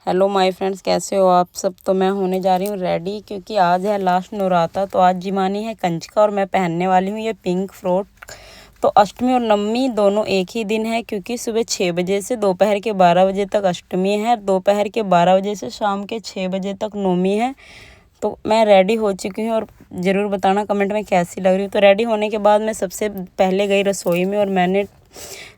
Hello my friends, कैसे हो आप सब। तो मैं होने जा रही हूँ रेडी, क्योंकि आज है लास्ट नवराता। तो आज जिमानी है कंजका और मैं पहनने वाली हूँ ये पिंक फ्रॉक। तो अष्टमी और नवमी दोनों एक ही दिन है, क्योंकि सुबह 6 बजे से दोपहर के 12 बजे तक अष्टमी है, दोपहर के 12 बजे से शाम के 6 बजे तक नवमी है। तो मैं रेडी हो चुकी हूँ और ज़रूर बताना कमेंट में कैसी लग रही हूँ। तो रेडी होने के बाद मैं सबसे पहले गई रसोई में और मैंने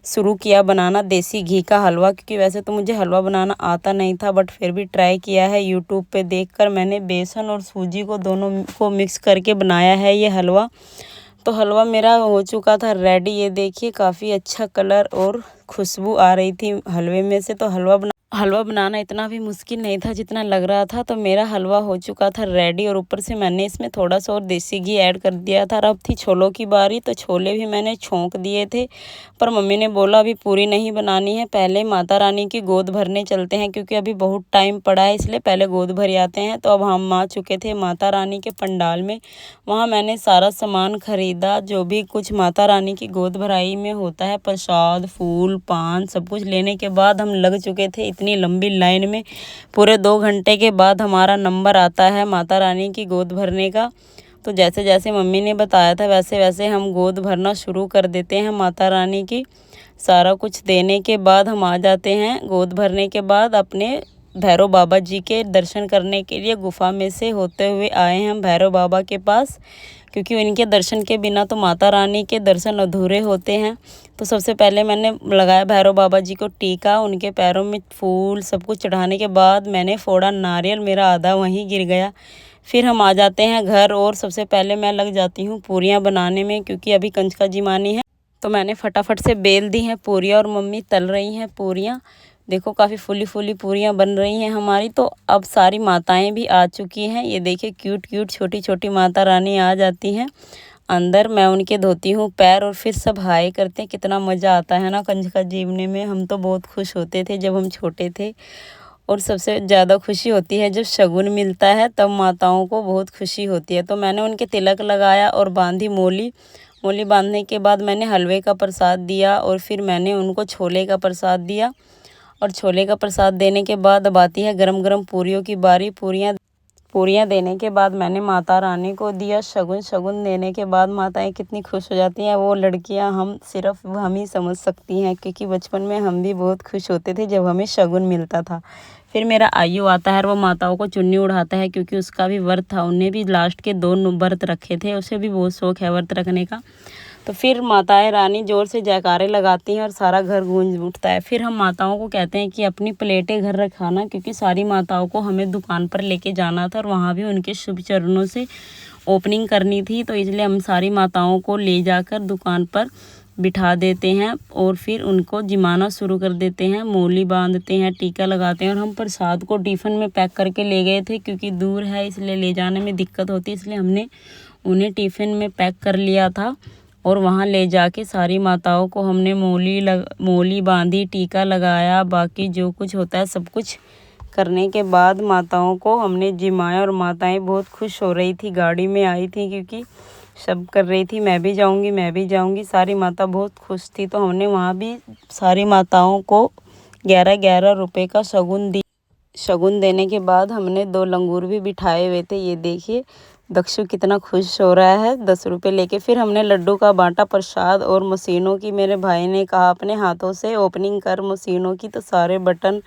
शुरू किया बनाना देसी घी का हलवा, क्योंकि वैसे तो मुझे हलवा बनाना आता नहीं था, बट फिर भी ट्राई किया है यूट्यूब पे देखकर। मैंने बेसन और सूजी को दोनों को मिक्स करके बनाया है ये हलवा। तो हलवा मेरा हो चुका था रेडी। ये देखिए काफ़ी अच्छा कलर और खुशबू आ रही थी हलवे में से। तो हलवा बनाना इतना भी मुश्किल नहीं था जितना लग रहा था। तो मेरा हलवा हो चुका था रेडी और ऊपर से मैंने इसमें थोड़ा सा और देसी घी ऐड कर दिया था। अब थी छोलों की बारी, तो छोले भी मैंने छोंक दिए थे, पर मम्मी ने बोला अभी पूरी नहीं बनानी है, पहले माता रानी की गोद भरने चलते हैं, क्योंकि अभी बहुत टाइम पड़ा है, इसलिए पहले गोद भर आते हैं। तो अब हम आ चुके थे माता रानी के पंडाल में। वहाँ मैंने सारा सामान खरीदा, जो भी कुछ माता रानी की गोद भराई में होता है, प्रसाद, फूल, पान, सब कुछ लेने के बाद हम लग चुके थे इतनी लंबी लाइन में। पूरे 2 घंटे के बाद हमारा नंबर आता है माता रानी की गोद भरने का। तो जैसे जैसे मम्मी ने बताया था वैसे वैसे हम गोद भरना शुरू कर देते हैं माता रानी की। सारा कुछ देने के बाद हम आ जाते हैं गोद भरने के बाद अपने भैरव बाबा जी के दर्शन करने के लिए। गुफा में से होते हुए आए हैं हम भैरव बाबा के पास, क्योंकि उनके दर्शन के बिना तो माता रानी के दर्शन अधूरे होते हैं। तो सबसे पहले मैंने लगाया भैरव बाबा जी को टीका, उनके पैरों में फूल सब कुछ चढ़ाने के बाद मैंने फोड़ा नारियल, मेरा आधा वहीं गिर गया। फिर हम आ जाते हैं घर और सबसे पहले मैं लग जाती हूँ पूरियाँ बनाने में, क्योंकि अभी कंजका जिमानी है। तो मैंने फटाफट से बेल दी हैं पूरियाँ और मम्मी तल रही हैं पूरियाँ। देखो काफ़ी फूली फूली पूरियाँ बन रही हैं हमारी। तो अब सारी माताएं भी आ चुकी हैं। ये देखिए क्यूट क्यूट छोटी छोटी माता रानी आ जाती हैं अंदर। मैं उनके धोती हूँ पैर और फिर सब हाय करते हैं। कितना मज़ा आता है ना कंजका जीवने में। हम तो बहुत खुश होते थे जब हम छोटे थे, और सबसे ज़्यादा खुशी होती है जब शगुन मिलता है, तब माताओं को बहुत खुशी होती है। तो मैंने उनके तिलक लगाया और बांधी मोली। मोली बांधने के बाद मैंने हलवे का प्रसाद दिया और फिर मैंने उनको छोले का प्रसाद दिया। और छोले का प्रसाद देने के बाद अब आती है गरम गरम पूरियों की बारी। पूरियाँ देने के बाद मैंने माता रानी को दिया शगुन। शगुन देने के बाद माताएं कितनी खुश हो जाती हैं, वो लड़कियां हम सिर्फ हम ही समझ सकती हैं, क्योंकि बचपन में हम भी बहुत खुश होते थे जब हमें शगुन मिलता था। फिर मेरा आयु आता है और वो माताओं को चुन्नी उड़ाता है, क्योंकि उसका भी व्रत था। उन्हें भी लास्ट के 2 व्रत रखे थे, उसे भी बहुत शौक है व्रत रखने का। तो फिर माताएं रानी जोर से जयकारे लगाती हैं और सारा घर गूंज उठता है। फिर हम माताओं को कहते हैं कि अपनी प्लेटें घर रखाना, क्योंकि सारी माताओं को हमें दुकान पर लेके जाना था और वहाँ भी उनके शुभ चरणों से ओपनिंग करनी थी। तो इसलिए हम सारी माताओं को ले जाकर दुकान पर बिठा देते हैं और फिर उनको जिमाना शुरू कर देते हैं। मोली बांधते हैं, टीका लगाते हैं, और हम प्रसाद को टिफ़िन में पैक करके ले गए थे, क्योंकि दूर है इसलिए ले जाने में दिक्कत होती है, इसलिए हमने उन्हें टिफ़िन में पैक कर लिया था। और वहाँ ले जाके सारी माताओं को हमने मोली बांधी, टीका लगाया, बाकी जो कुछ होता है सब कुछ करने के बाद माताओं को हमने जिमाया। और माताएं बहुत खुश हो रही थी, गाड़ी में आई थी, क्योंकि सब कर रही थी मैं भी जाऊंगी मैं भी जाऊंगी। सारी माता बहुत खुश थी। तो हमने वहाँ भी सारी माताओं को 11-11 रुपये का शगुन देने के बाद हमने 2 लंगूर भी बिठाए हुए थे। ये देखिए दक्षु कितना खुश हो रहा है 10 रुपये लेके। फिर हमने लड्डू का बांटा प्रसाद और मशीनों की। मेरे भाई ने कहा अपने हाथों से ओपनिंग कर मशीनों की। तो सारे बटन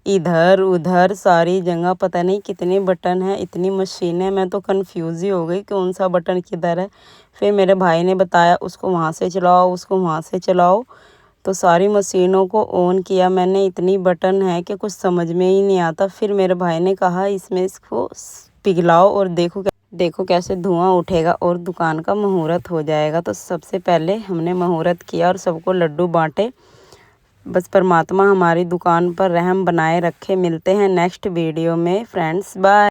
इधर उधर सारी जगह, पता नहीं कितने बटन हैं, इतनी मशीनें, मैं तो कंफ्यूज ही हो गई कौन सा बटन किधर है। फिर मेरे भाई ने बताया उसको वहाँ से चलाओ, उसको वहाँ से चलाओ। तो सारी मशीनों को ऑन किया मैंने। इतनी बटन है कि कुछ समझ में ही नहीं आता। फिर मेरे भाई ने कहा इसमें इसको पिघलाओ और देखो कैसे धुआं उठेगा और दुकान का मुहूर्त हो जाएगा। तो सबसे पहले हमने मुहूर्त किया और सबको लड्डू बांटे। बस परमात्मा हमारी दुकान पर रहम बनाए रखे। मिलते हैं नेक्स्ट वीडियो में फ्रेंड्स, बाय।